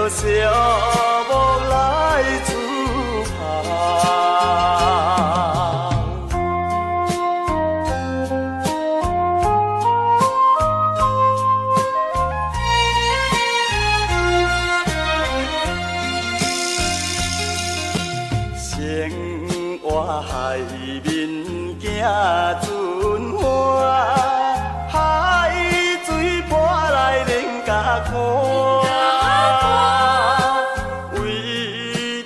小木来自旁。生活海面行船花，海水波来连甲看。为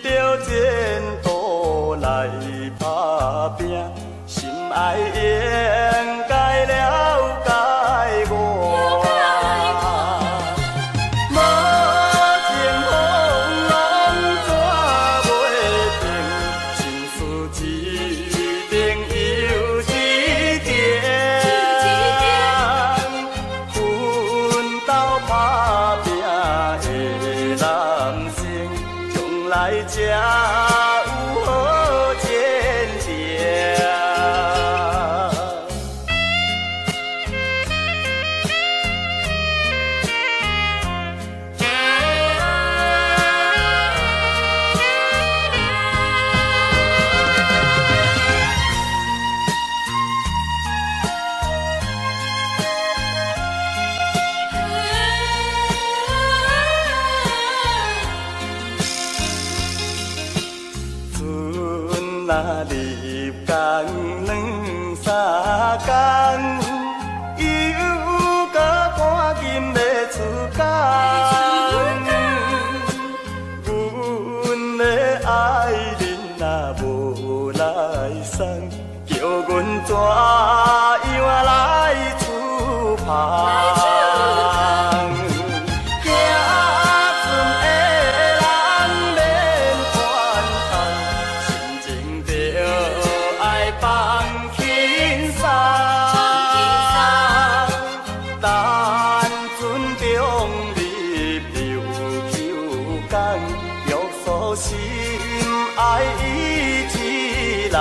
着前途来打拼，心爱应该了解我。无情风浪怎袂平？心事一定有一点。奋斗打拼的男性，将来才有好前程。若入工两三工，又搁赶紧要出工。阮的爱人若无来送，叫阮怎样来厝旁？心爱伊一人。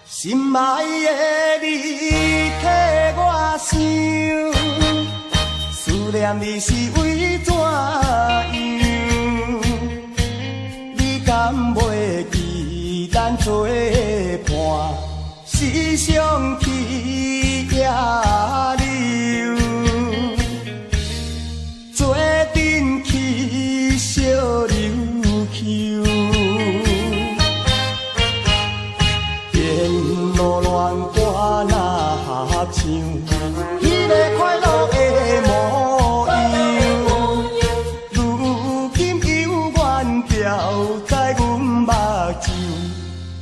心爱的你替我想，思念你是为怎样？你敢袂记咱做伴，时常去野柳，做阵去小琉球。路乱歌若合唱，迄个快乐的模样，如今犹原掉在阮目睭，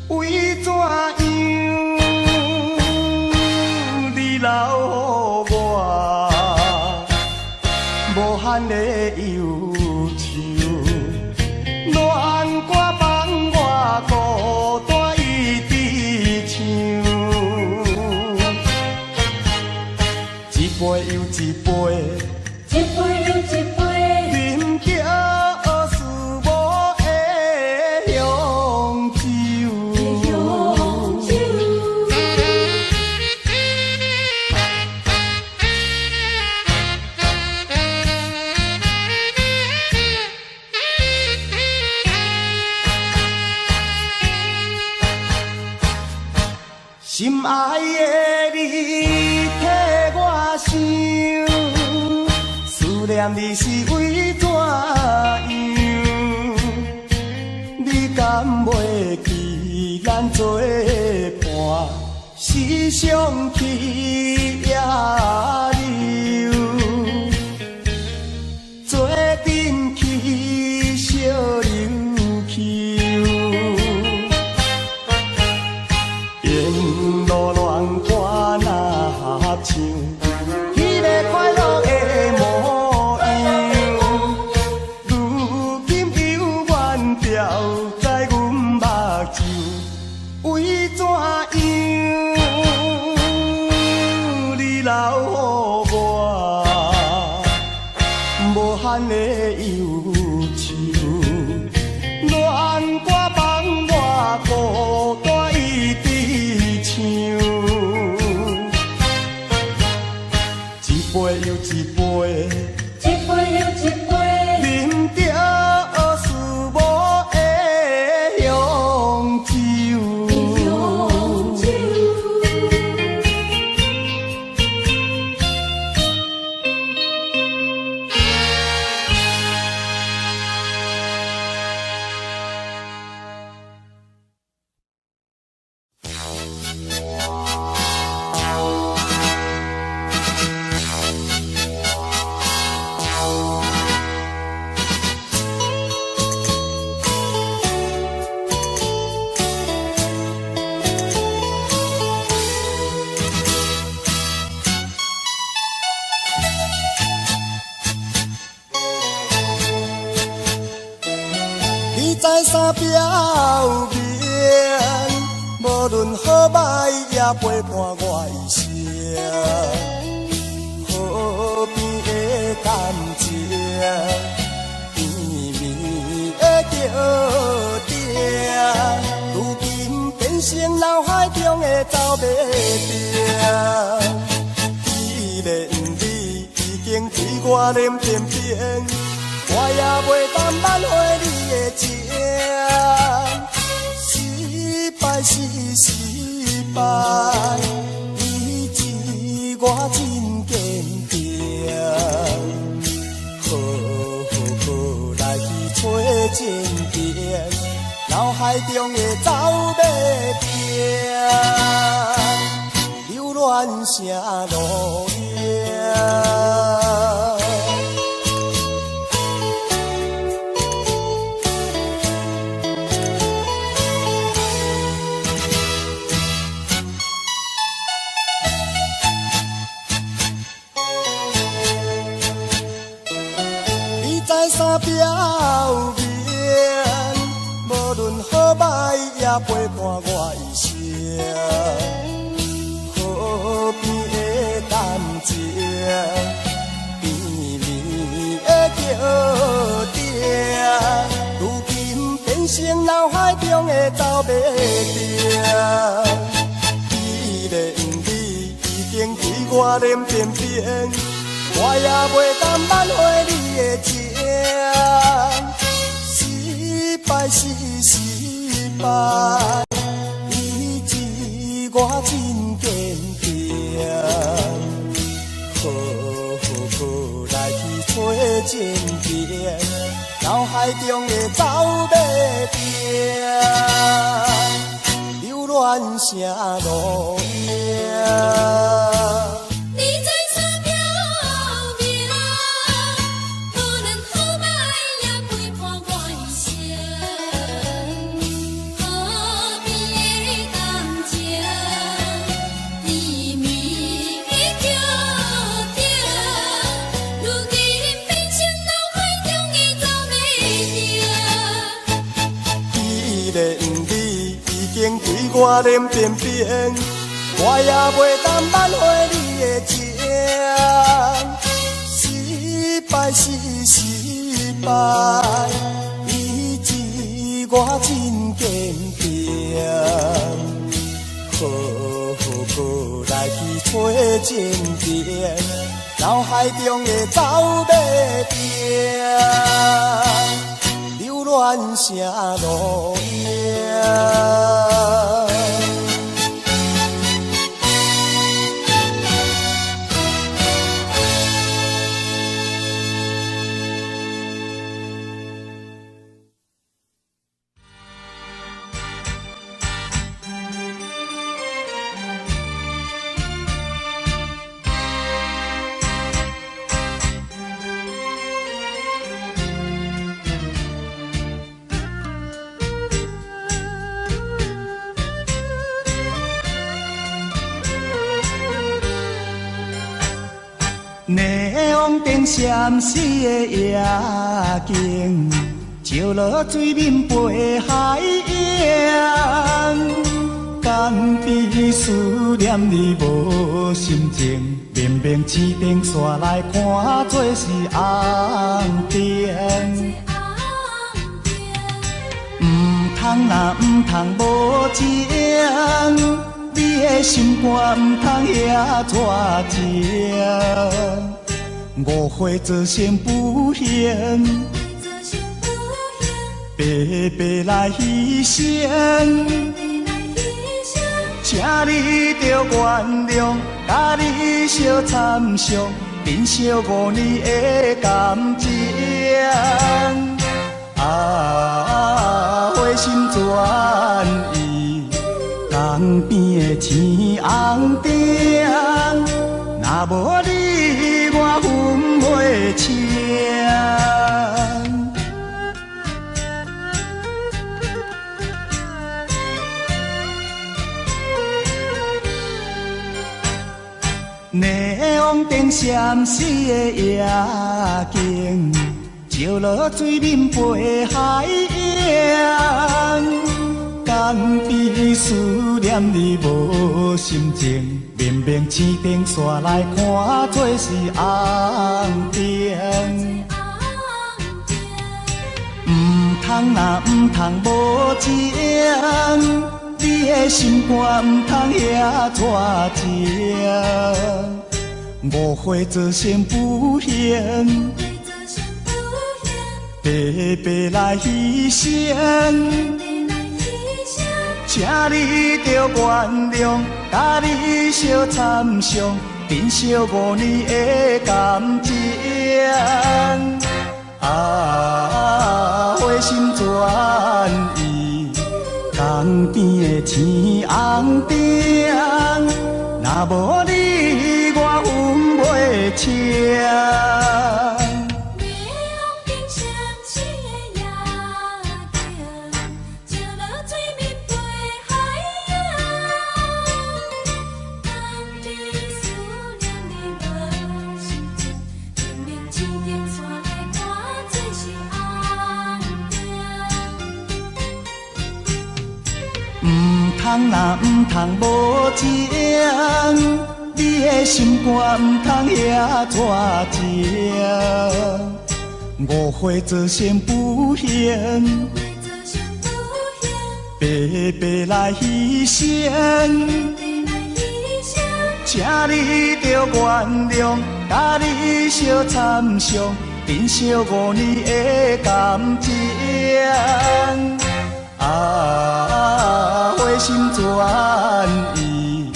为怎样你留予我无限的忧愁，恋歌放我孤单。一杯又一杯，一杯又一杯，饮着思无的香酒。心爱的你替我想，思念你是为怎样？你敢袂记咱做伴，时常去野柳，做阵去小琉球。沿路乱歌无限的忧愁，恋歌放我孤单一直唱，一杯又一杯，一杯又一杯，饮着思无的香酒。在山壁有眠，无论好歹也陪伴我一生。河边的感情，甜蜜的叫声，如今变成脑海中的走马灯。既然你已经对我脸偏偏，我也袂当挽回你的情，失败是失败，以致我真坚定。好来去找情缘，脑海中的走马灯，留恋啥路影？山壁有眠，无论好歹也陪伴我一生。河边的感情，甜蜜的叫声，如今变成脑海中的走马灯。既然你已经对我脸偏偏，我也袂当挽回你的情。失败是失败，以致我真坚定。好来去找情缘，脑海中的走马灯，留恋啥路影？对我脸偏偏，我也袂当挽回你的情。失败是失败，以致我真坚定。好来去找情缘，脑海中的走马灯，留恋啥路影？neon灯闪烁的夜景，照落水面陪海洋。甘甜思念你无心情，明明市顶线来看做是爱若唔通无情，你的心肝唔通遐绝情。误会造成不幸，白白来牺牲。请你着原谅，甲你相参详，珍惜5年的感情。花心转意，江边的青红灯，若无你，我分袂清。霓虹灯闪烁的夜景，照落水面陪海洋。江边思念你无心情，绵绵青灯煞来看做是红灯。唔通若唔通无情，你的心肝唔通遐绝情。误会造成不幸，白白来牺牲。请你着原谅，甲你相参详，珍惜5年的感情。花心转意，江边的青红灯，若无你，我分袂清。若唔通无情，你的心肝唔通遐绝情。误会造成不幸，白白来牺牲。请你着原谅，甲你相参详，珍惜5年的感情。花心转意，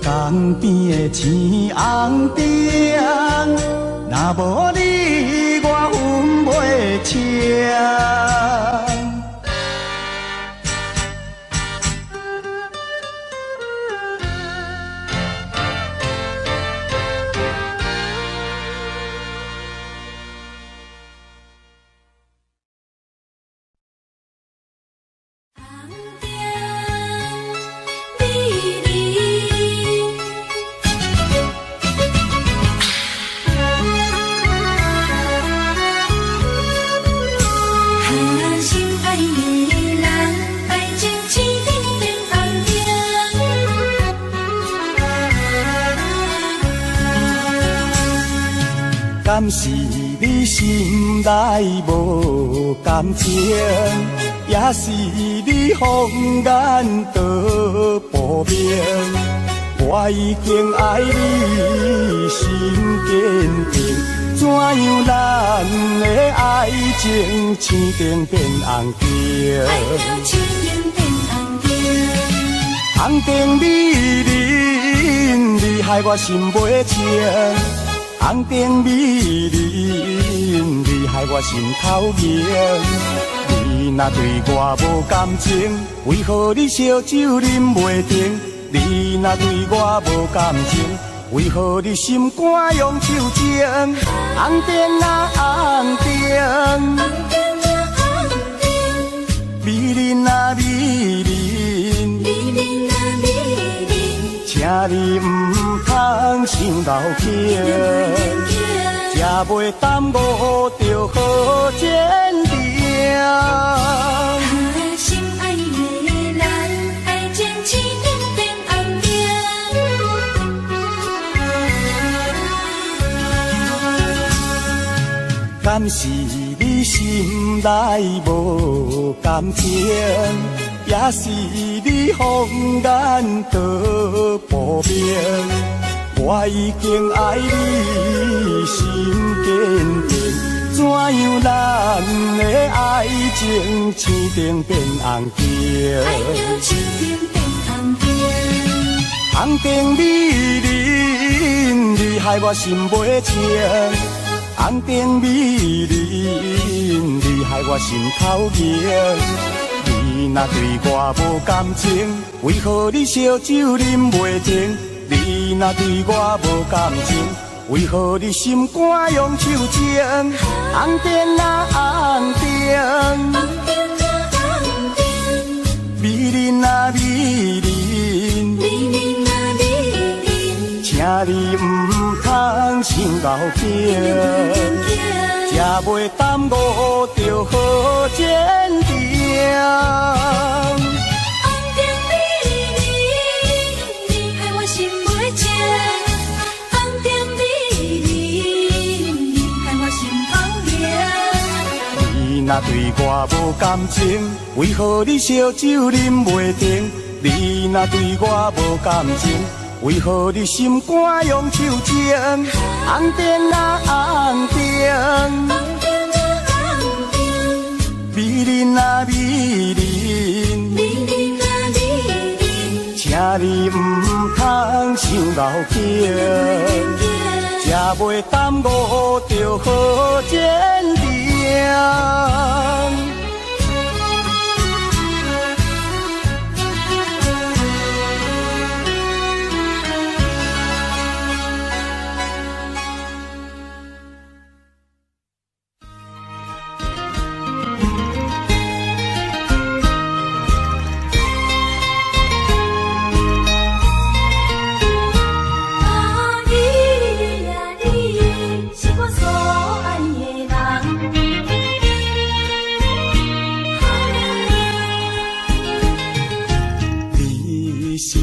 江边的青红灯，若无你，我分袂清。敢是你心内无感情，也是你放眼都不明。我已经爱你心坚定，怎样咱的爱情青灯变红灯？爱到青灯变红灯，红灯美人，你害我心袂静。红灯美人，你害我心头热。你若对我无感情，为何你烧酒啉袂停？你若对我无感情，为何你心肝用手情？红灯啊红灯，美人啊美人，请你唔通想老气，才袂耽误着好前程。心爱的咱爱情青灯变红灯。敢是你心内无感情？也是你风眼在破灭。我已经爱你心坚定，怎样咱的爱情青灯变红灯？爱情青灯变红灯，红灯美人，你害我心袂静。红灯美人，你害我心头热。你若对我无感情，为何你烧酒啉袂停？你若对我无感情，为何你心肝用手情？红灯啊红灯，红灯啊红灯，美人啊美人，美人啊美人，请你唔通伤脑筋，才袂耽误着好前程。红灯美人，你害我心袂静。红灯美人，你害我心头热。你若对我无感情，为何你烧酒啉袂停？你若对我无感情，为何你心肝用手情？红灯啊红灯，红灯啊红灯，美人啊美人，美人啊美人，请你唔通伤脑筋，才袂耽误着好前程。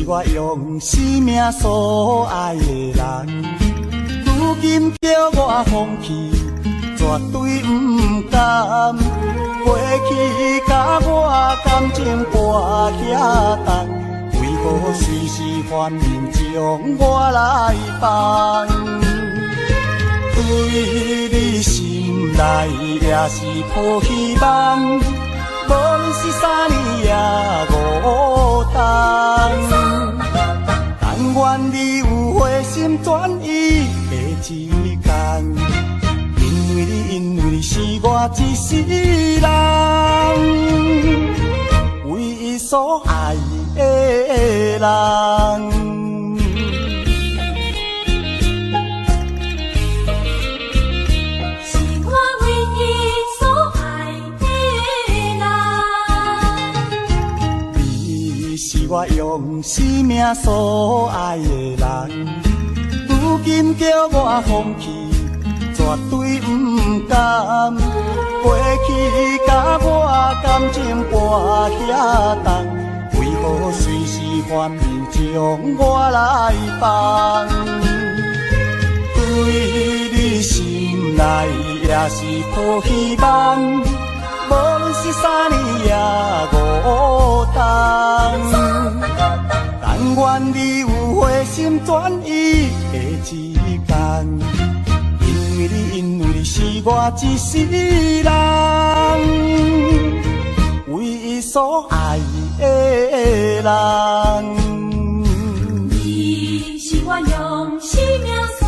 我用生命所爱的人，如今叫我放弃，绝对不甘。过去甲我感情跋遐重，为何随时反面将我来放？对你心内也是抱希望，无论是3年也5冬。但愿你有回心转意的一天，因为你是我一世人唯一所爱的人。我用生命所爱的人，如今叫我放弃，绝对不甘。过去甲我感情跋遐重，为何随时反面将我来放？对你心内也是抱希望，无论是3年也5冬。但愿你有回心转意的一天，因为你是我一世人唯一所爱的人。你是我用生命所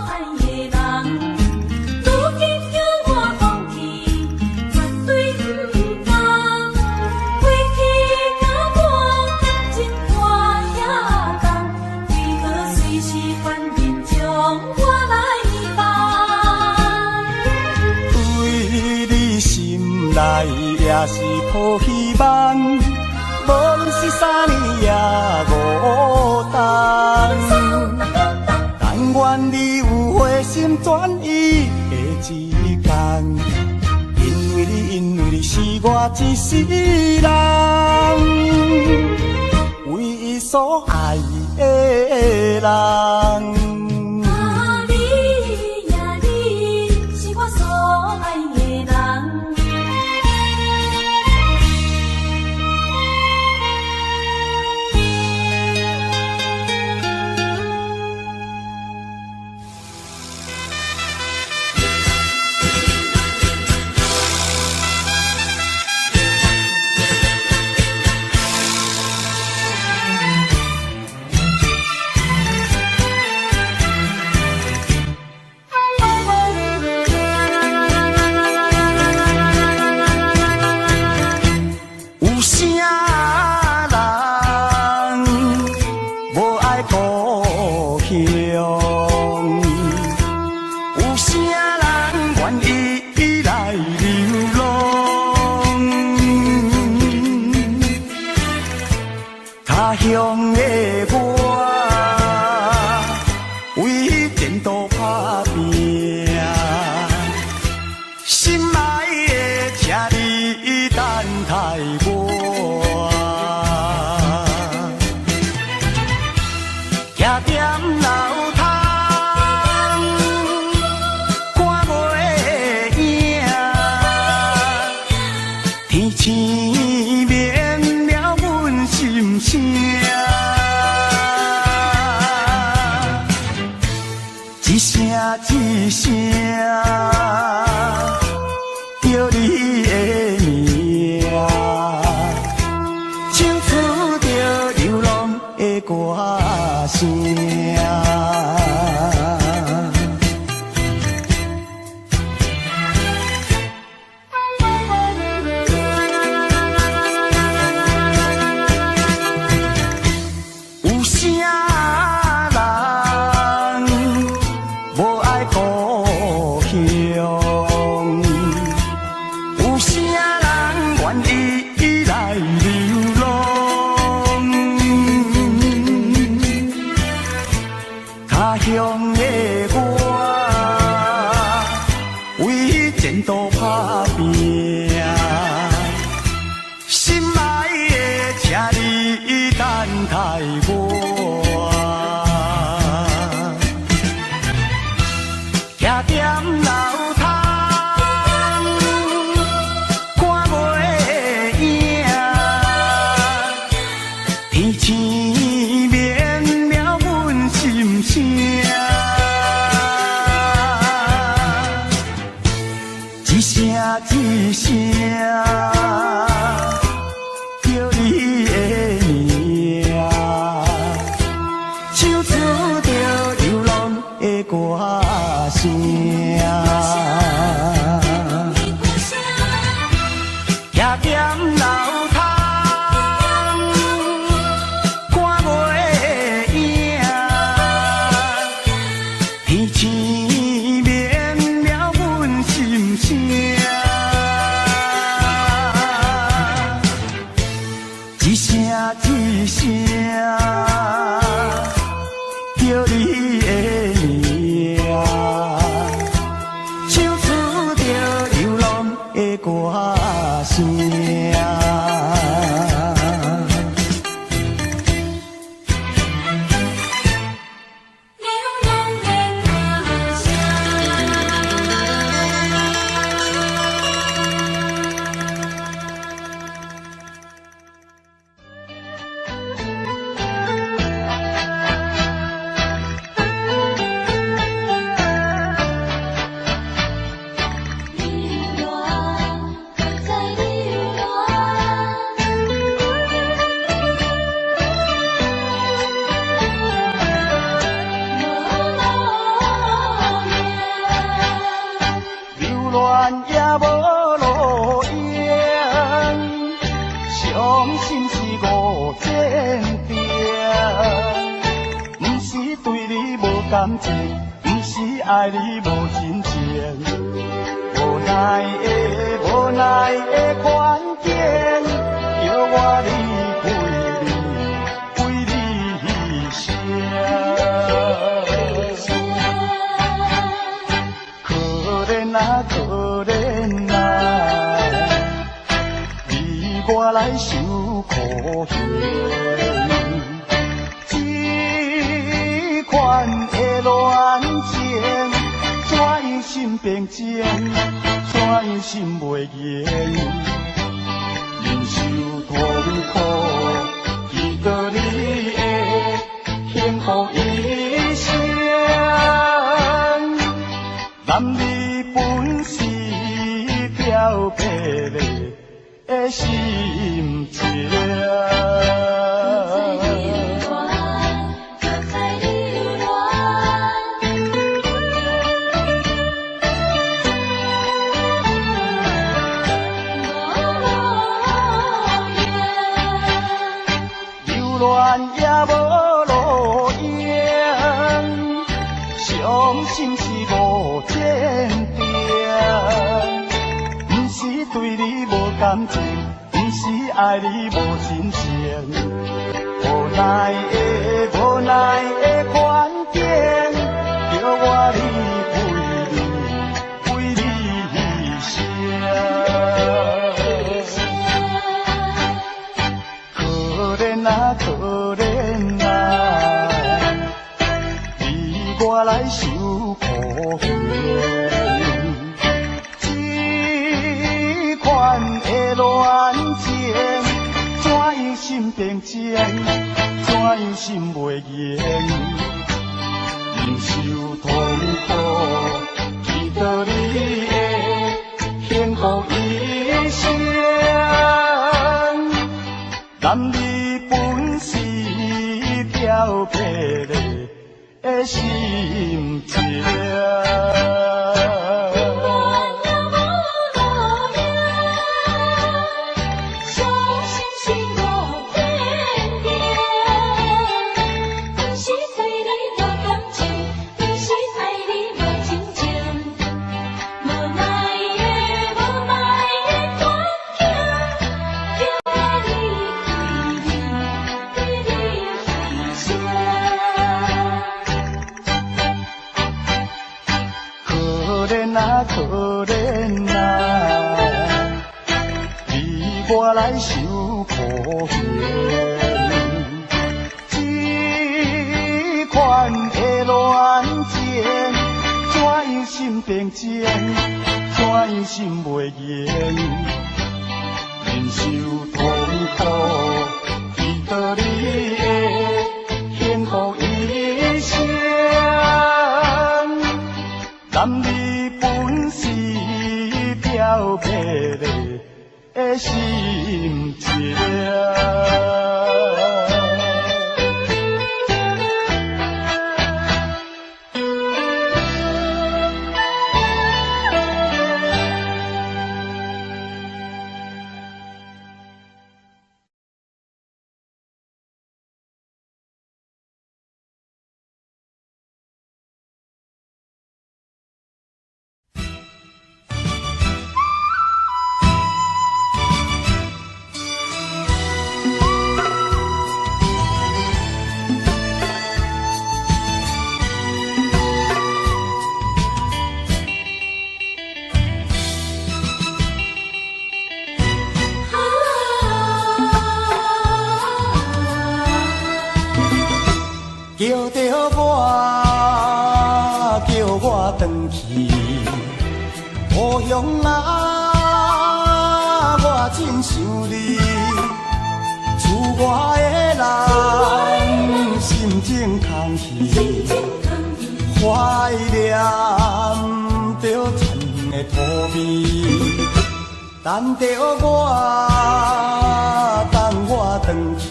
爱的人，如今叫我放弃，绝对不甘。过去甲我感情跋遐重，为何随时反面将我来放？对你心内也是抱希望，无论是3年也5冬。但愿你有回心转意的一天，因为你是我一世人唯一所爱的人。乡的我，为前途打拼，心爱的，请你等待我。徛踮楼窗，看月影，天星灭了阮心声。一声一声，叫你的名，唱出着流浪的歌声。有啥人无爱故乡？有啥人愿意来流浪？他乡的我，为前途打拼，心爱的，请你等待我。徛踮楼窗，看月影，天星灭了阮心声。一声一声，叫你的名，唱出着流浪的歌声。徛踮楼窗，看月影，天星灭了阮心声。一声一声，叫你的名，唱出着流浪的歌声。流浪的歌声。流浪，还在流浪。流浪也无路用，伤心是无前程。不是对你无感情，不是爱你无真情，无奈的环境，叫我离开你，为你生。可怜啊，可怜啊，你我来受苦刑。这款的恋情，怎样心平静，怎样心袂言。忍受痛苦，记得你的幸福一生。男儿本是飘泊的心情。也无路用，伤心是无前程。不是对你无感情，不是爱你无真情，无奈奈的无奈的环境，叫我离为你声。可怜啊，可怜啊，你我来受苦刑。这款的恋情，怎样心平静，怎样心袂言，忍受痛苦，祈祷你的幸福一生。男女本是调皮的心情。可怜啊，你我来受苦刑。这款的恋情，怎样心平静，怎样心袂言，忍受痛苦，祈祷你的幸福一生。男女本是调皮的心情。叫着我，叫我回去故乡啊！我真想你，厝外的人心情空虚，怀念着田的土味，等着我，等我回去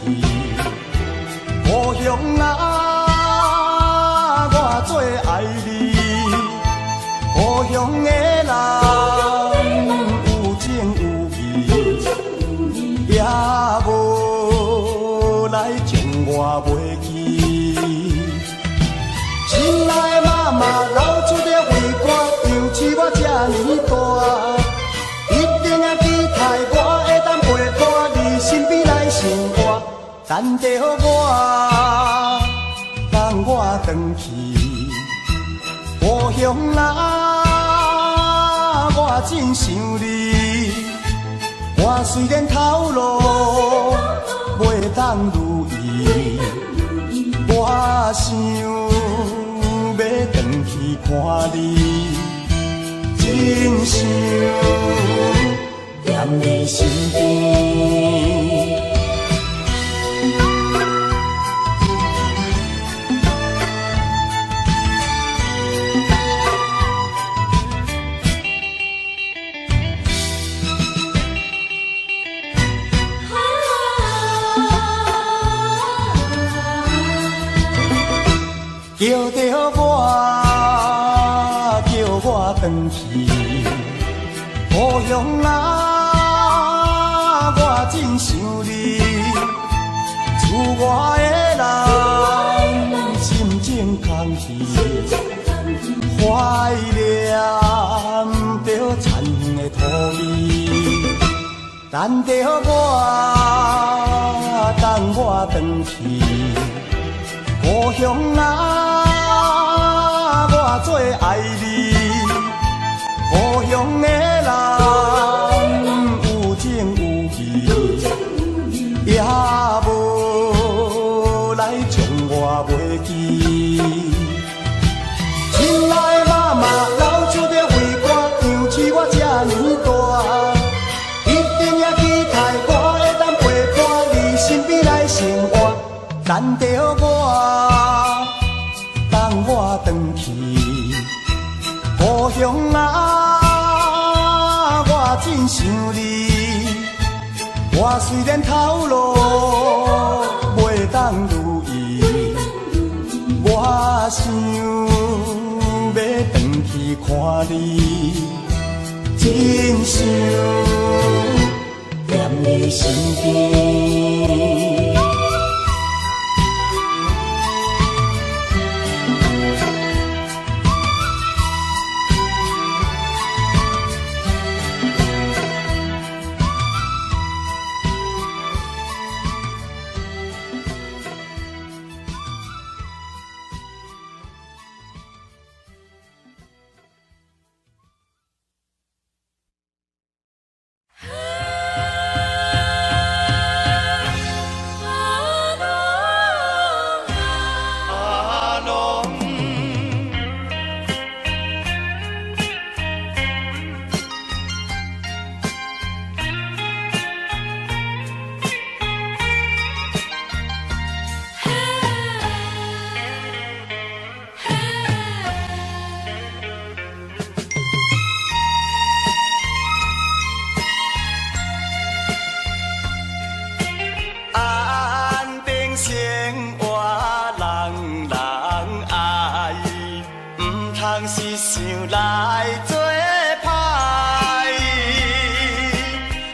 故乡啊！最爱你，故乡的人有情有义，也无来将我袂记。亲爱的妈妈流出的泪汗，养起我这呢大，一定要期待我会当陪伴你身边来生活，等着我，等我回去。故乡啊，我真想你。我虽然头路袂当如意，我想要回去看你，真想念你身边。叫着我，叫我回去故乡啊！我真想你，厝外的人心情空虚，怀念着田的土味，等着我，等我回去。乡啊，我做爱你，故乡的人有情有义，也无来将我袂记。亲爱的妈妈，老手着为我养起我这呢大，一定也期待我会当陪伴你身边来生活，等着我，等我回去。故乡啊，我真想你。我虽然头路袂当如意，我想要回去看你，真想念你身边。是想来做歹，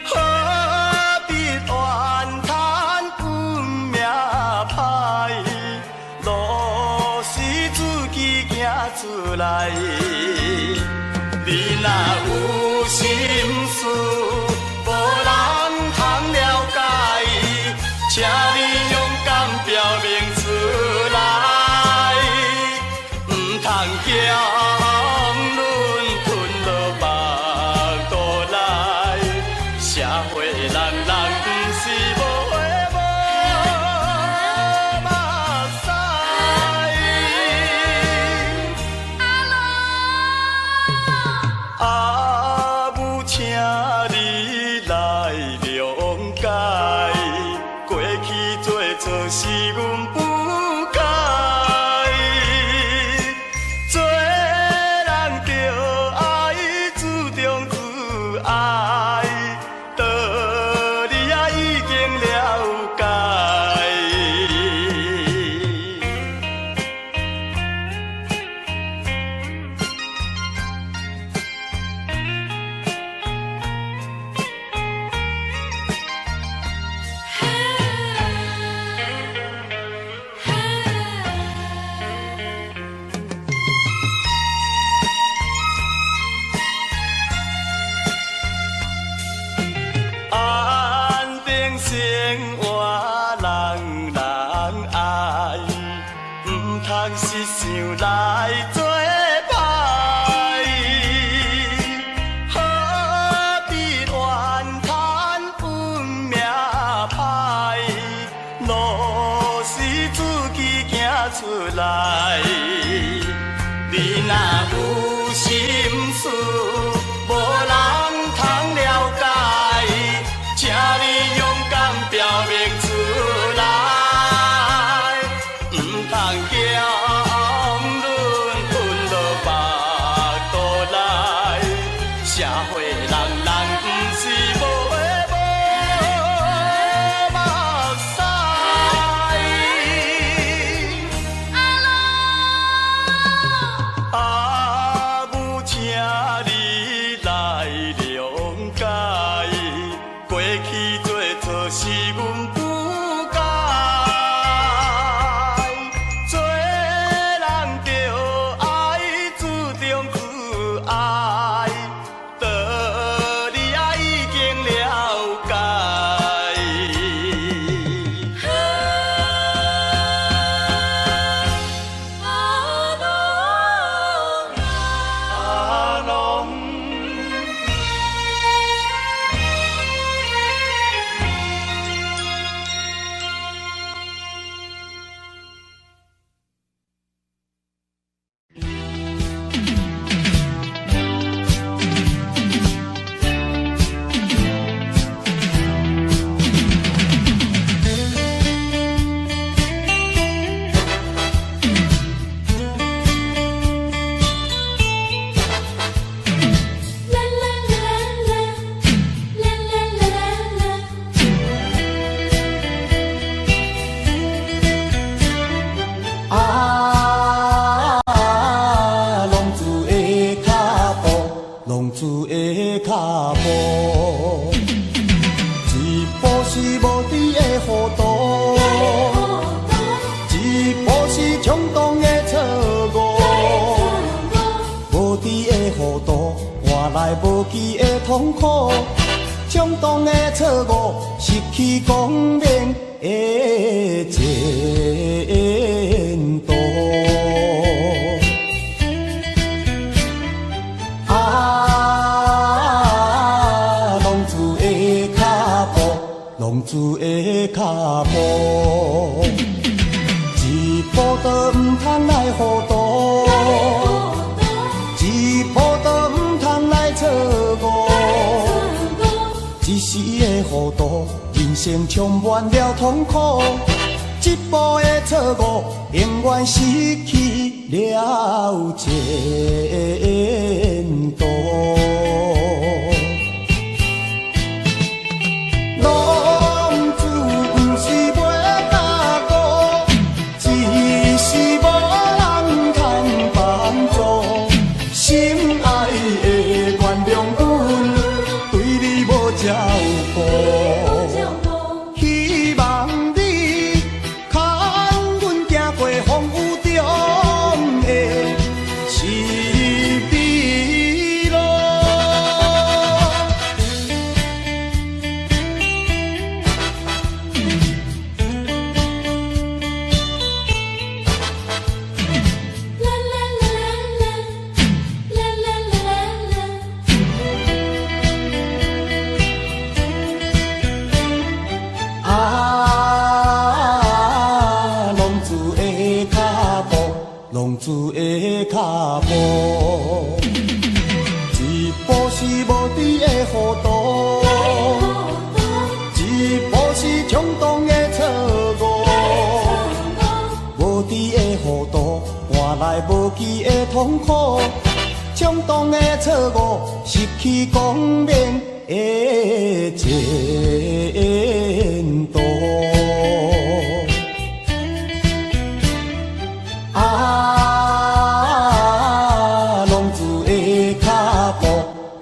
何必怨叹运命歹？路是自己行出来，你若有心事，无人通了解，请你勇敢表明出来，唔通惊。是阮不该，做人着爱注重自爱，道理也已经了解。是想来做歹，何必怨叹运命歹？路是自己行出来，你若有心事，无人通了解，请你勇敢表明。步，一步是无知的糊涂，一步是冲动的错误，无知的糊涂换来无期的痛苦，冲动的错误失去光明的前途。浪子的脚步，一步都唔通来糊涂，一步都唔通来错误，一时的糊涂，人生充满了痛苦，一步的错误，永远失去了前途。浪子的脚步，一步是无知的糊涂，一步是冲动的错误，无知的糊涂换来无期的痛苦，冲动的错误失去光明的前途。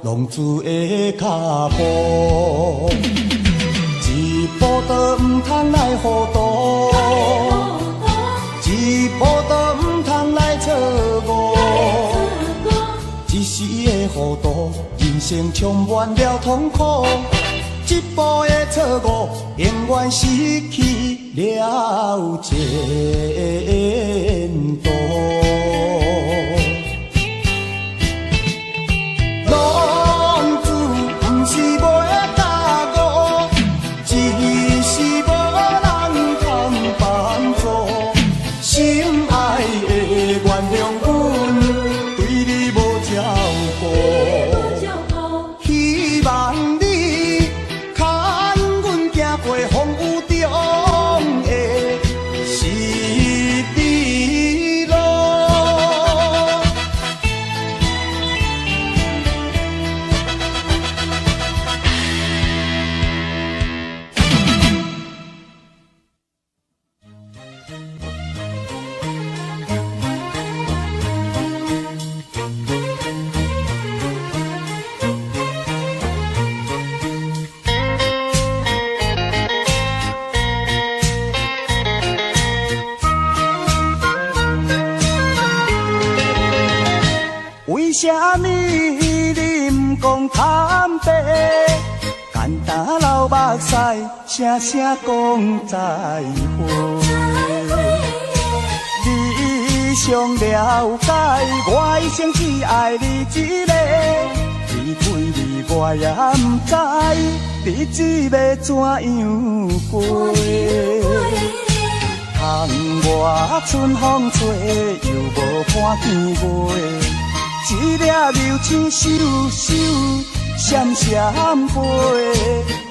浪子的脚步，一步都唔通来糊涂，一步都唔通来错误，一时的糊涂，人生充满了痛苦，一步的错误，永远失去了前途。为什么你唔讲坦白？简单流目屎，声声讲再会。你上了解，我一生只爱你一个。离开你我也唔知，日子要怎样过。窗外春风吹，又无伴天月。一粒流星咻咻闪闪飞，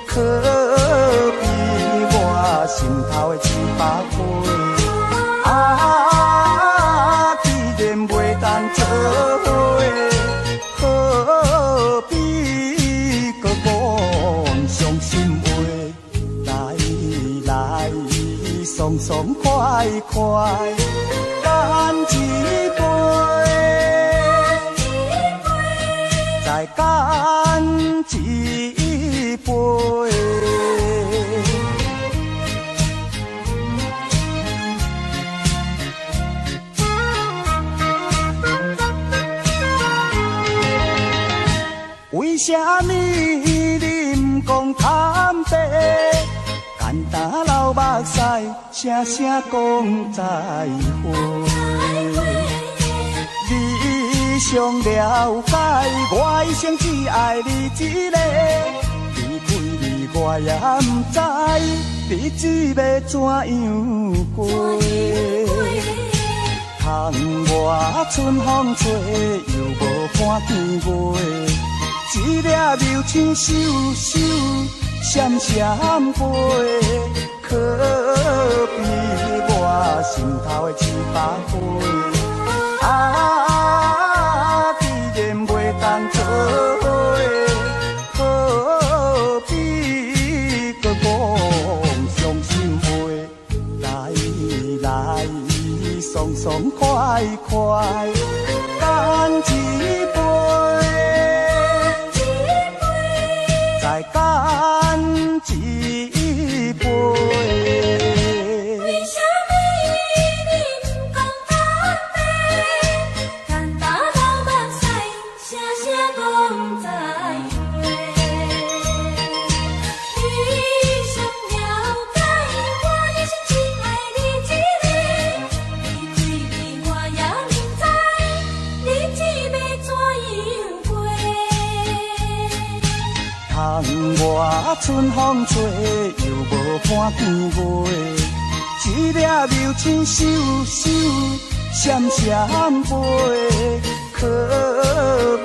可比我心头的100倍。啊，既然袂当做伙，何必搁讲伤心话？来，爽爽快快，干一杯。再干一坦白，简单流目屎，声声讲再会。你上了解，我一生只爱你一个。离开你，我也不知日子要怎样过。窗外春风吹，又无看见月。一粒流星咻咻闪闪飞，可比我心头的700倍。啊，既然袂当做伙，何必搁讲伤心话？来，爽爽快快，干一杯。再干一杯。为什么你不讲坦白？简单流目屎，声声讲再会。你上了解，我一生只爱你一个。离开你，我也不知日子要怎样过。窗外春风吹，又无看见月。一粒流星咻咻闪闪飞，可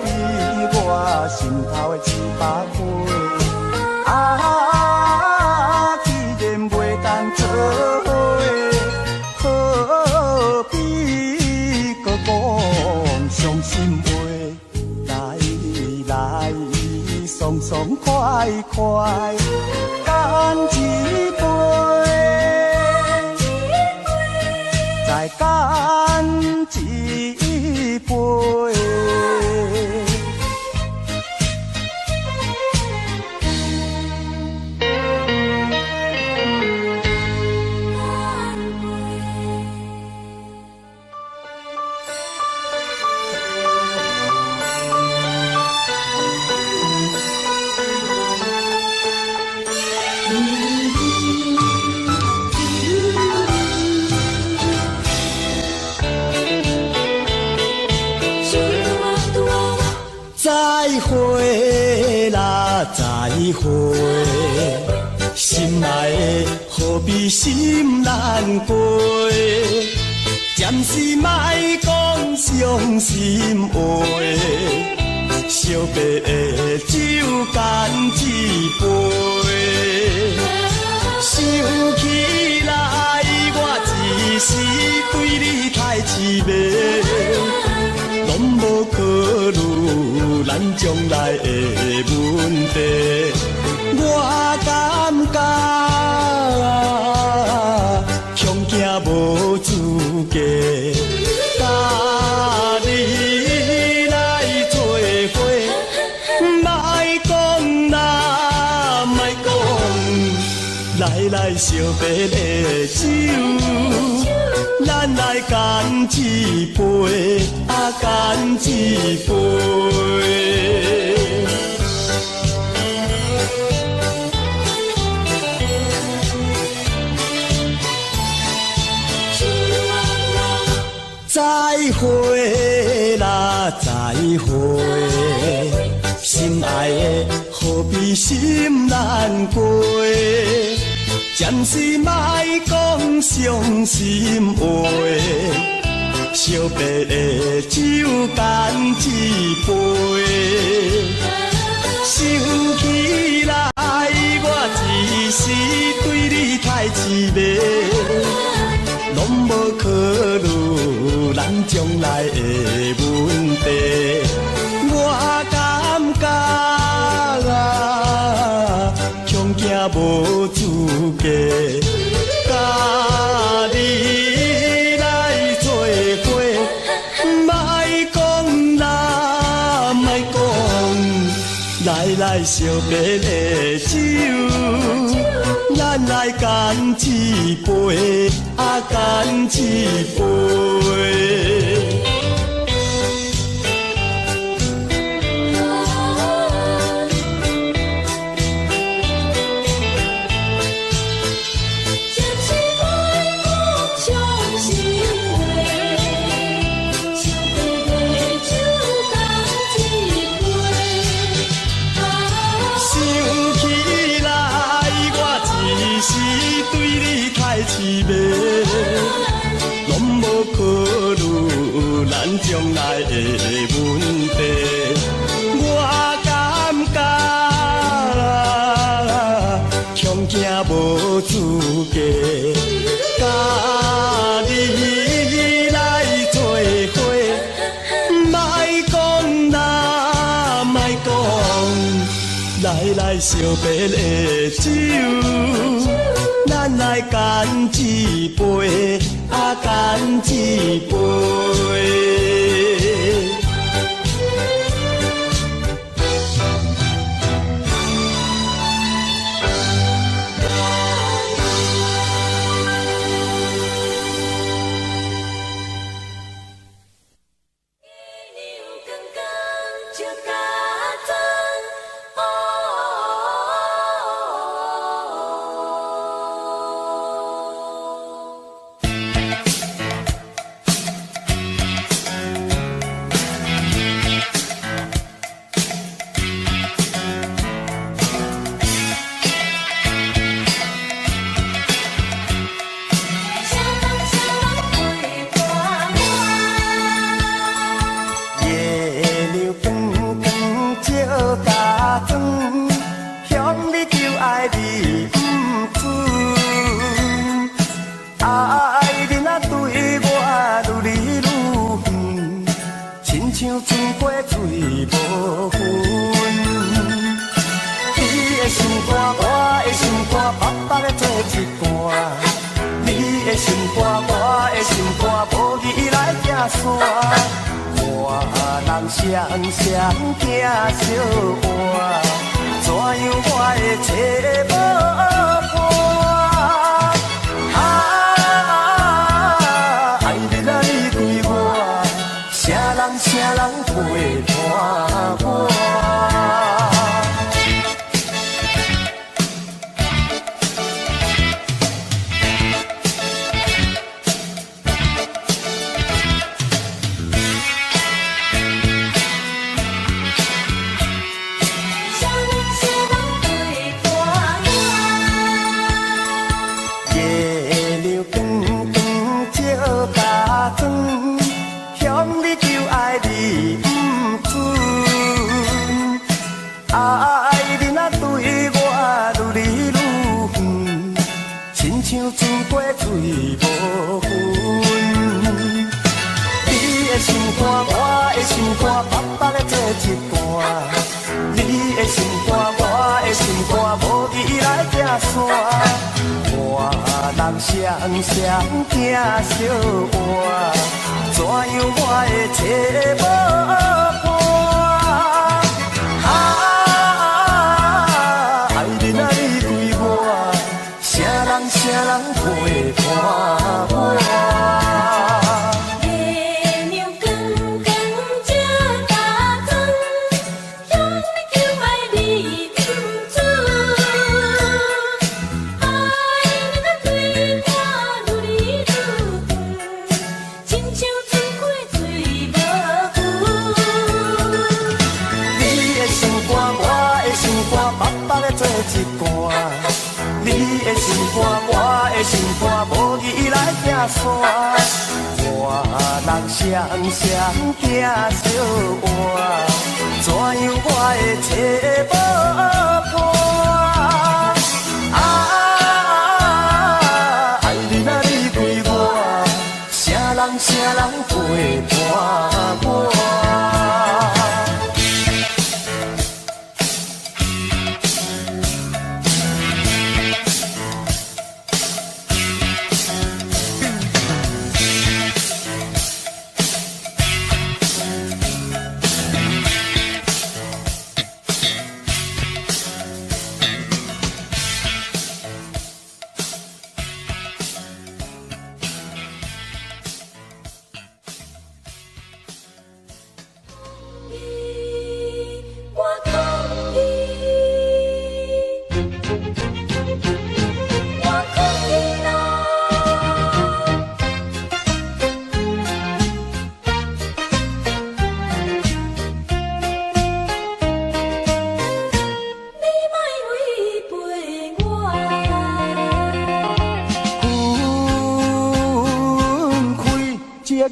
比我心头的700倍。啊，既然袂当做伙，何必搁讲伤心话？来，爽爽快快，干一杯，再干一杯。再会啦，再会，心爱的何必心难过？暂时莫讲伤心话，惜白的酒干一杯。想起来，我一时对你太痴迷，拢无考虑咱将来的问题。我感觉恐惊无资格，甲你来做伙，莫讲啦，莫讲，来烧白的酒。咱来干一杯，啊干一杯。再会啦，再会，心爱的何必心难过？暂时莫讲伤心话，惜白的酒干一杯。想起来，我一时对你太痴迷，拢无考虑咱将来的问题。我感觉恐惊无资格，甲你来做伙，莫讲啦，莫讲，来烧白的酒，咱来干一杯，啊干一杯。滋味，拢无考虑咱将来的问题。我感觉恐惊无资格，甲你来做伙，莫讲啦，莫讲，来惜别的酒。咱来干一杯，干一杯。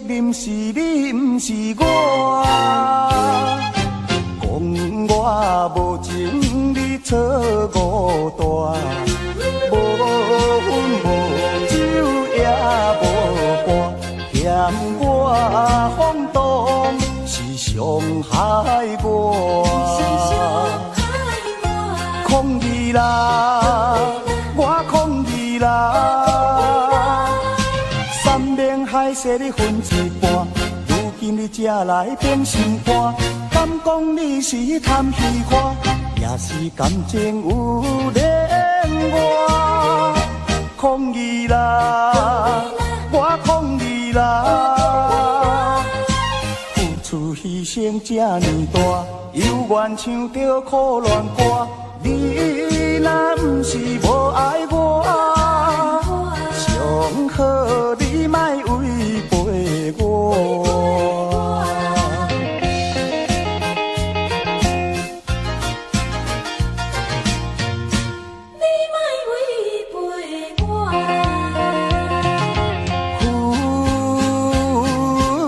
任是你，毋是我。讲我无情，你错误大。无烟无酒也无歌，嫌我放荡是伤害我。抗议啦，我抗议啦！山盟海誓你分一半，如今你才来变心肝。敢讲你是贪虚华，也是感情有恋我。抗议啦，我抗议啦！付出牺牲这呢大，犹原唱着苦恋歌。你若不是无爱我，上好你莫违背我。你莫违背我。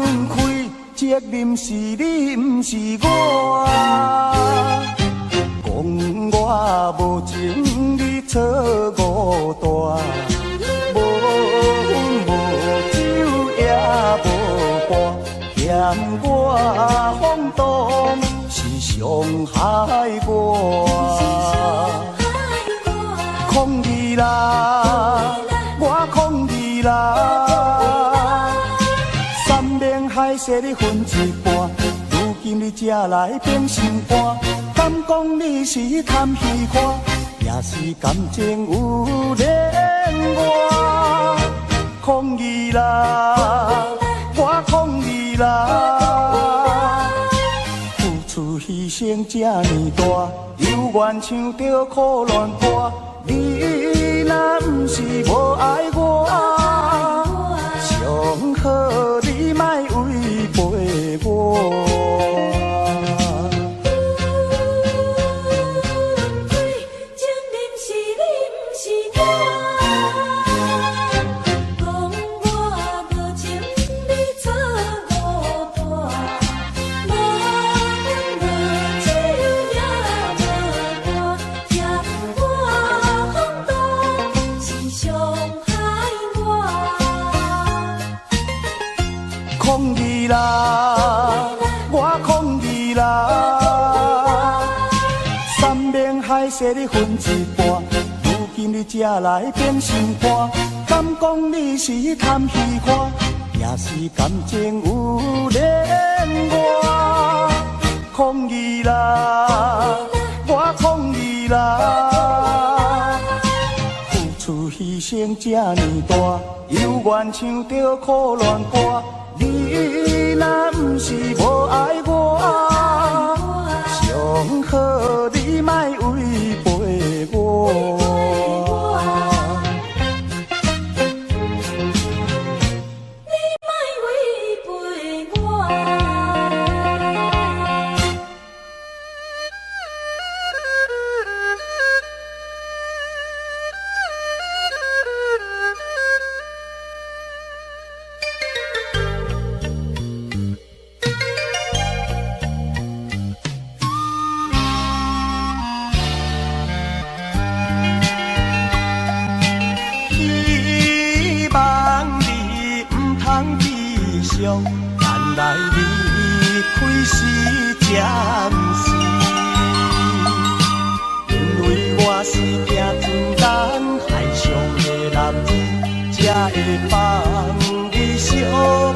分开责任是你，不是我。我无情，你错误大，无烟无酒也无歌，嫌我放荡是伤害我。抗议啦，我抗议啦！山盟海誓你分一半，如今你才来变心肝。敢讲你是贪虚华，也是感情有恋我。抗议啦，我抗议啦！付出牺牲这呢大，犹原唱着苦恋歌。你若不是无爱我，上好你莫违背我。抗议啦，我抗议啦！山盟海誓你分一半，如今你才来变心肝。敢讲你是贪虚华，也是感情有恋我。抗议啦，我抗议啦！付出牺牲这呢大，犹原唱着苦恋歌。你若不是无爱我，上好你莫违背我。原来离开是暂时，因为我是行船咱海上的男儿，才会放你寂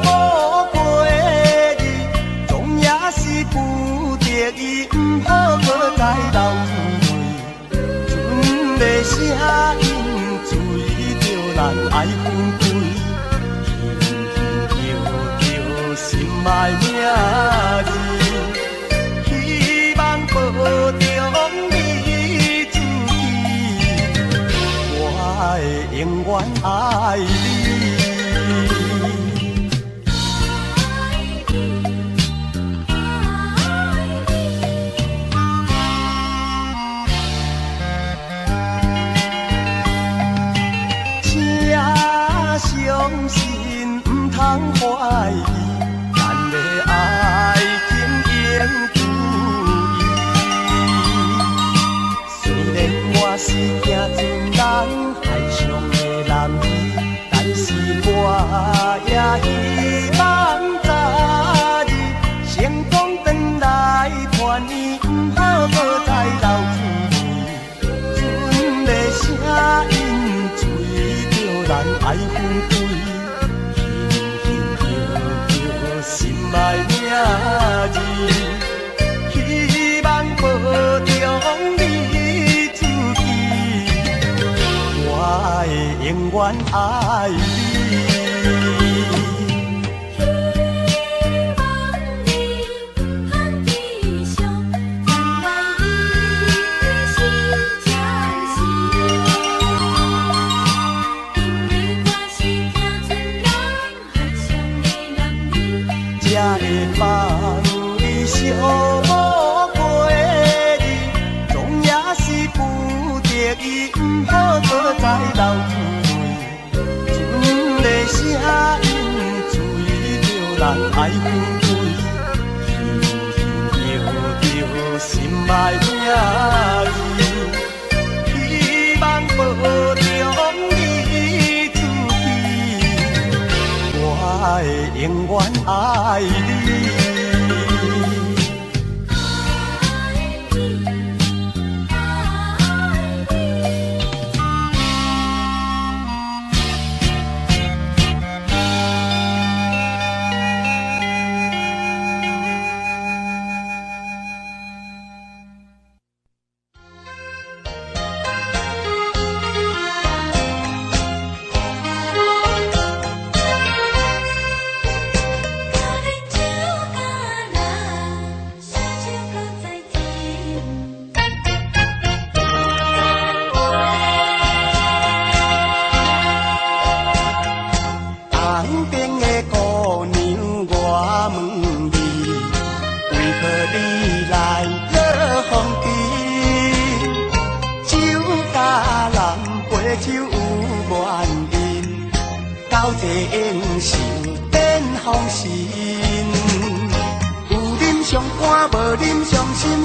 寞过日，总也是不得已，不好搁再流泪，船的声音随着咱爱分开。心爱名字，希望保重你自己，我会永远爱你。请相信，不通怀疑。是行船人海上的男儿，但是我也希望早日成功回来看伊，不好搁再流泪。船的声音随着人爱分开，轻轻叫叫心爱名字。希望保重你自己，我会永远爱你。才会放你寂寞过日，总也是不得已，不好搁再流泪。船的声音随着人爱分开，轻轻叫叫心爱名字，希望保重你自己，我会永远爱你。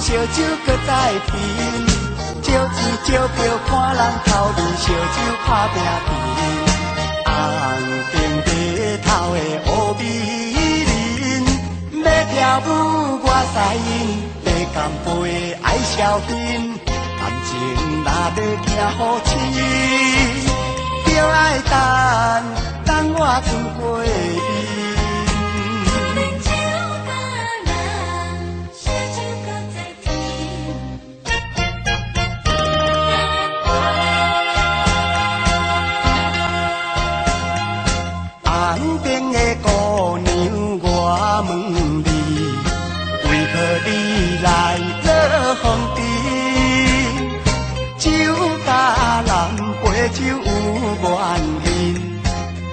烧酒搁再拼，招钱招票看人头面，烧酒打拼拼。红顶白头的乌美人，要跳舞我使因，要干杯爱消遣。感情若要行好深，就爱等我船过伊。红顶的姑娘，我问你，为何你来落风尘？酒甲人陪酒有缘人，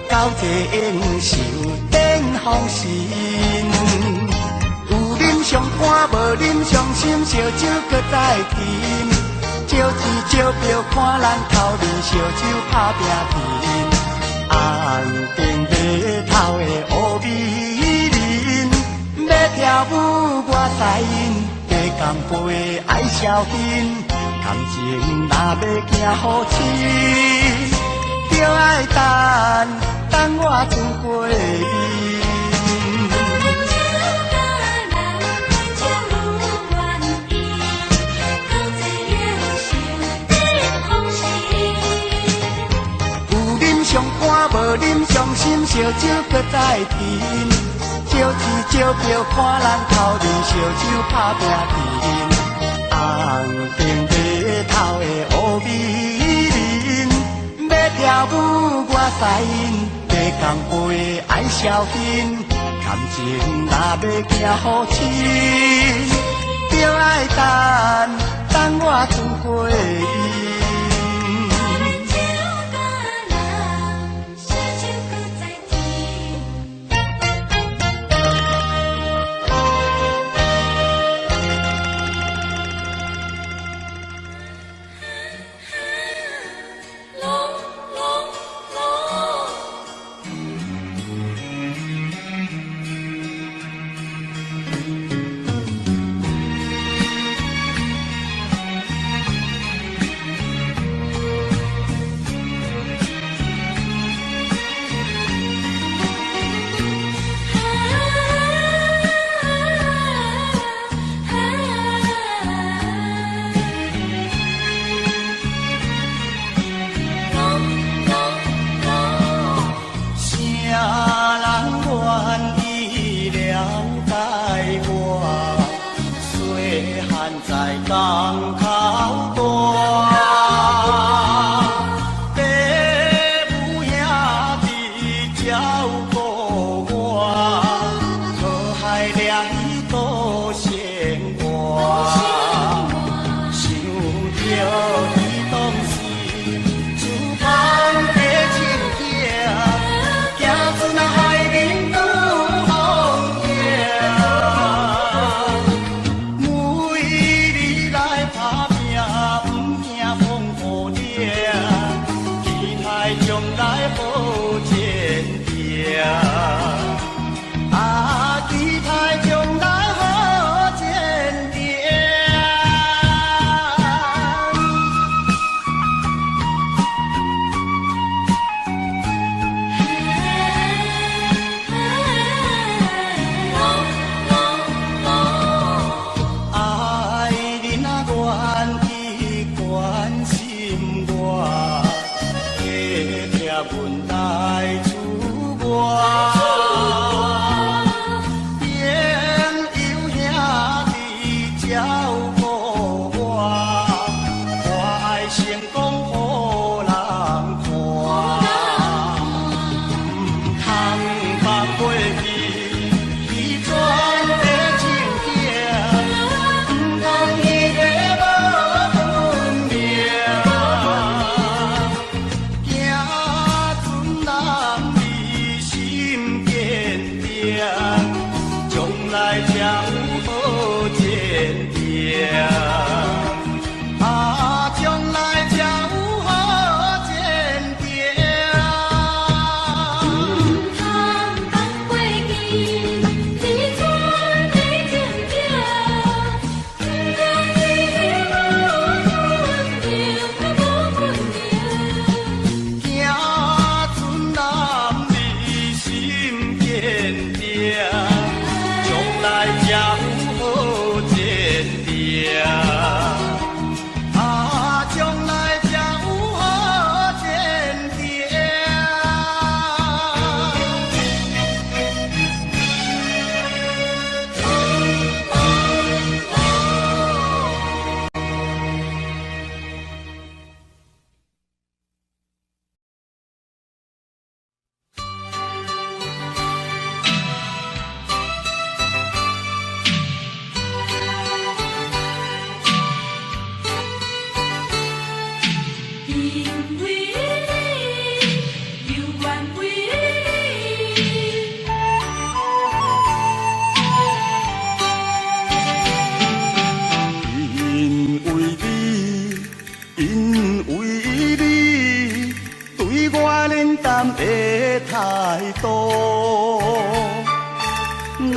到这应受顶风神。有啉上欢，无啉上心，烧酒搁再甜。招钱招票看人头面，烧酒打拼拼。红顶白头的乌美人，要跳舞我使因，要干杯爱消遣。感情若要行好深，就爱等我船过伊。上欢无啉上心，烧酒搁再甜。招钱招票看人头面，烧酒打拼拼。红顶白头的乌美人，要跳舞我使因，要干杯爱消遣。感情若要行好深，就爱等我船过伊。口大，爸母兄弟照顾我，靠海掠伊多生活。想着伊当时自芳的情景，行出那海面拄风景。每日来打拼，不惊风雨冷，期待将来好前程。啊，期待将来好前程。爱你若愿意关心我，体贴阮来厝外，朋友兄弟照顾我，我爱成功予人看。通放过去伊全的情景，唔通伊的无分明。行船人你心坚定，将来才有好前程。啊，将来才有好前程。通放过去，你全的情景，唔通伊的无分明。行船人你心坚定，将来才有好前程。啊，将来才有好前程。因为你，又愿为你。因为你，因为你，对我冷淡的态度，咱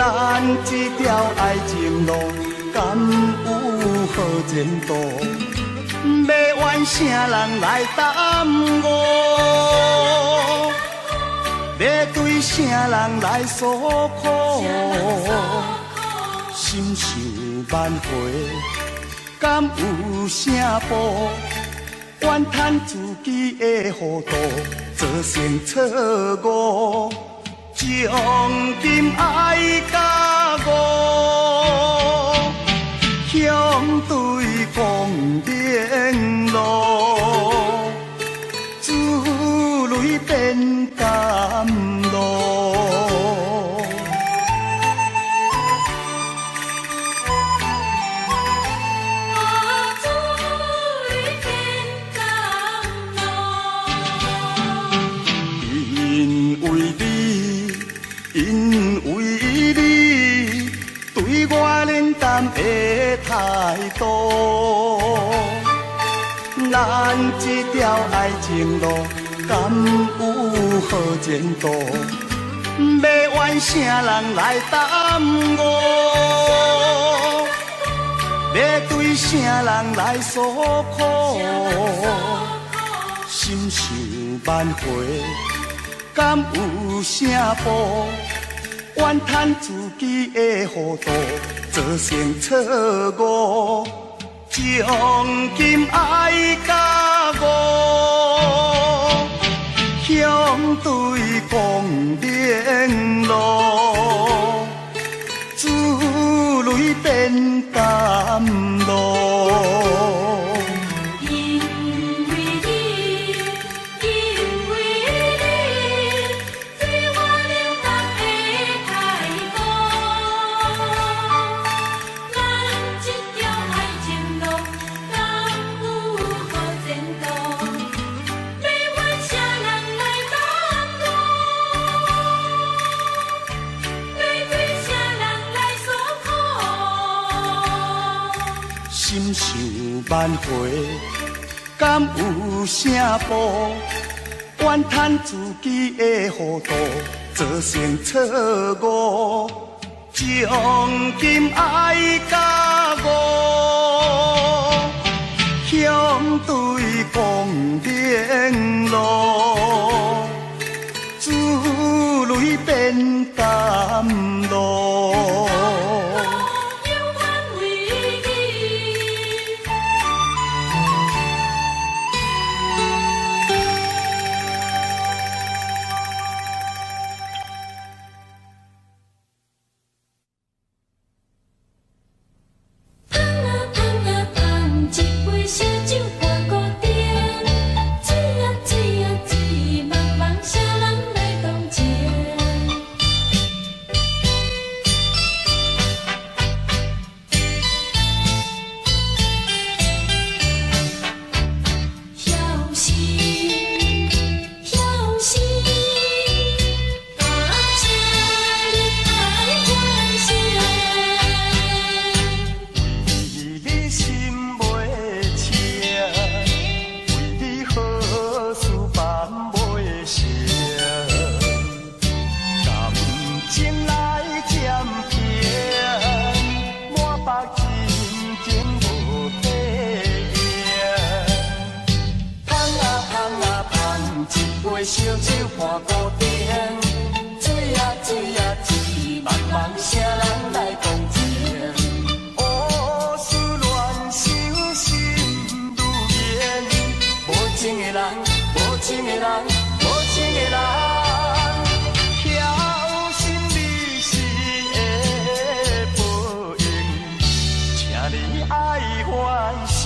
这条爱情路敢有好前途？要怨啥人来耽误？要对啥人来诉苦？心想万回，敢有啥补？怨叹自己的糊涂，造成错误，将今爱甲我，向对光明路，珠泪变甘露。因为你，因为你，对我冷淡的态度，咱这条爱情路敢有好前途？要怨啥人来耽误？要对啥人来诉苦？心想万回，敢有啥补？怨叹自己的糊涂，造成错误，将今爱甲我，向对光明路，珠泪变甘露。万回，敢有啥步？怨叹自己的糊涂，造成错误，从今爱甲我，向对讲明路，子泪变甘露。烧酒看古典，水啊水啊水，茫茫啥人来讲情？乌思乱想心如烟，无情的人，无情的人，无情的人，晓心你是会报应，请你爱反省。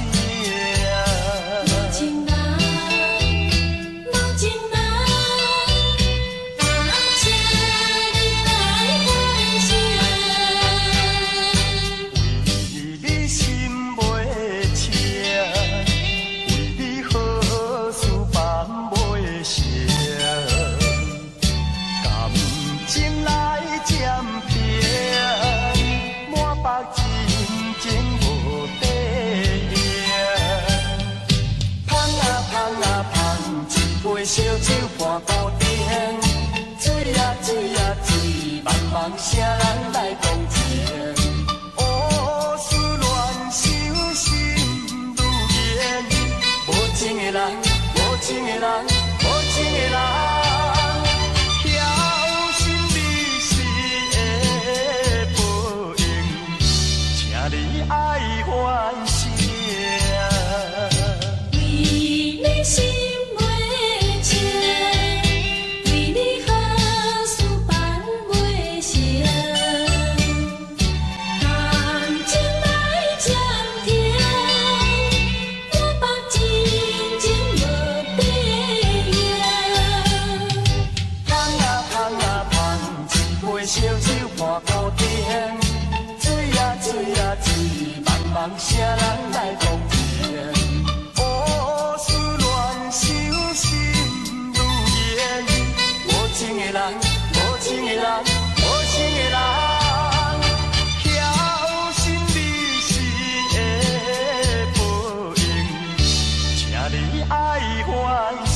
烧酒看古典，水啊水啊水，茫茫啥人来讲情？乌思乱想心如烟，无情的人，无情的人，无情的人，晓心你是会报应，请你爱反省。为你心。烧酒看古典，水啊水啊水，茫茫啥人来讲情？乌思乱想心如烟，无情的人，无情的人，无情的人，晓心你是会报应，请你爱反省。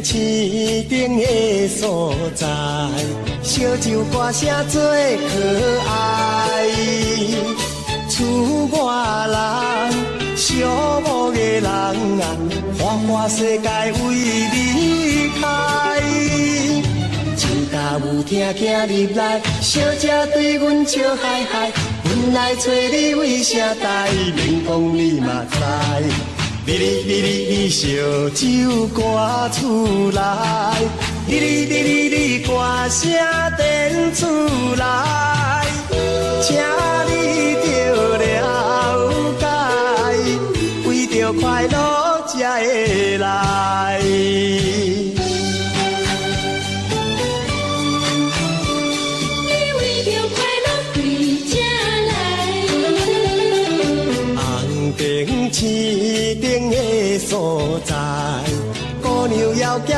市顶的所在，烧酒歌声最可爱。厝外人，寂寞的人啊，花花世界为你开。情甲有听囝入来，小姐对阮笑嗨嗨，阮来找你为啥代？免讲你嘛知。你烧酒歌出来，你歌声电出来，请你着了解，为着快乐才会来。你为着快乐对这来，红灯市顶的所在，姑娘窈窕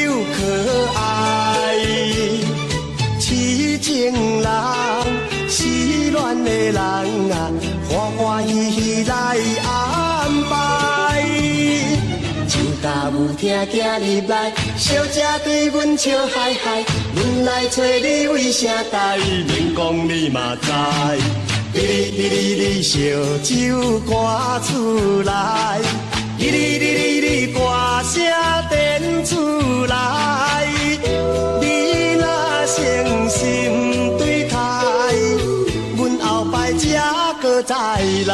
又可爱，痴情人失恋的人啊，欢欢喜喜来安排。酒家有听囝入来，小姐对阮笑嗨嗨，阮来找你为啥代？免讲你嘛知。你烧酒歌出来，你歌声电出来，你若诚心对待，阮后摆才搁再来。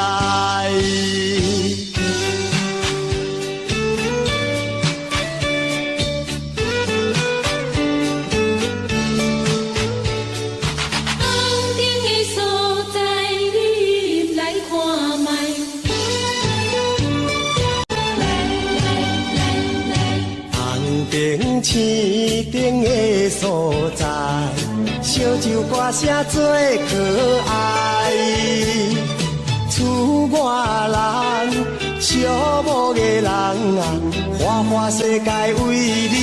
红灯市顶的所在，烧酒歌声最可爱。厝外人，寂寞的人啊，花花世界为你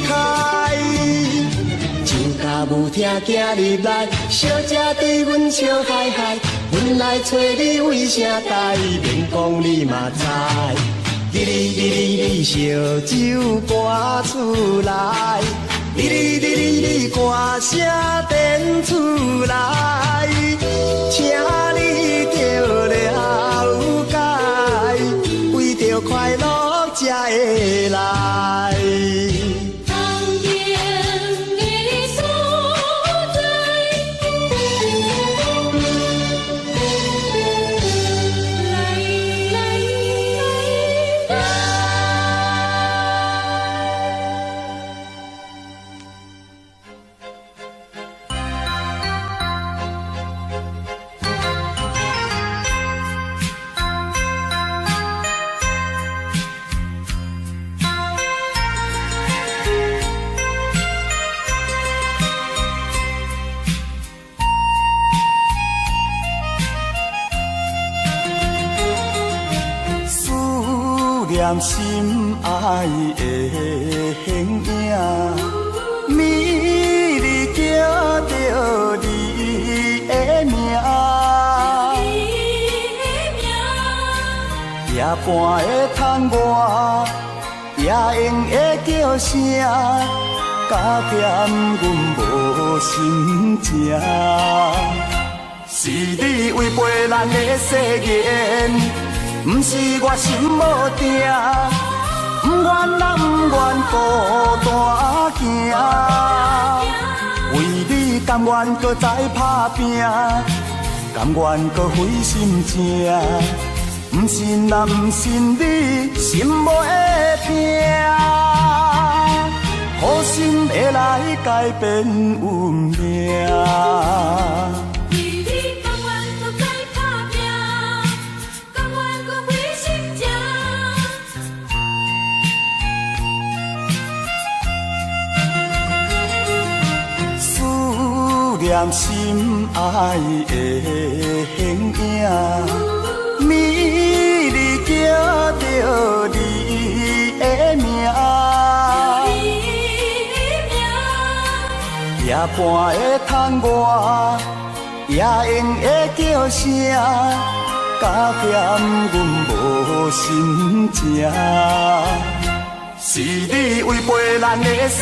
开。酒家有听囝入来，小姐对阮笑嗨嗨，阮来找你为啥代？免讲你嘛知。你烧酒歌出来，你歌声电出来，请你着了解，为着快乐才会来。念心爱的形影，美丽叫着你的名，夜半的窗外，也用的叫声，加减阮无心情。是你违背咱的誓言。不是我心无定，不愿人不愿孤单行。为你甘愿搁再打拼，甘愿搁费心情。不信若不信你，心无会痛。好心会来改变运命。念心爱的形影，美丽叫着你的名，夜半的窗外，也用的叫声，加减阮无心情。是你违背咱的誓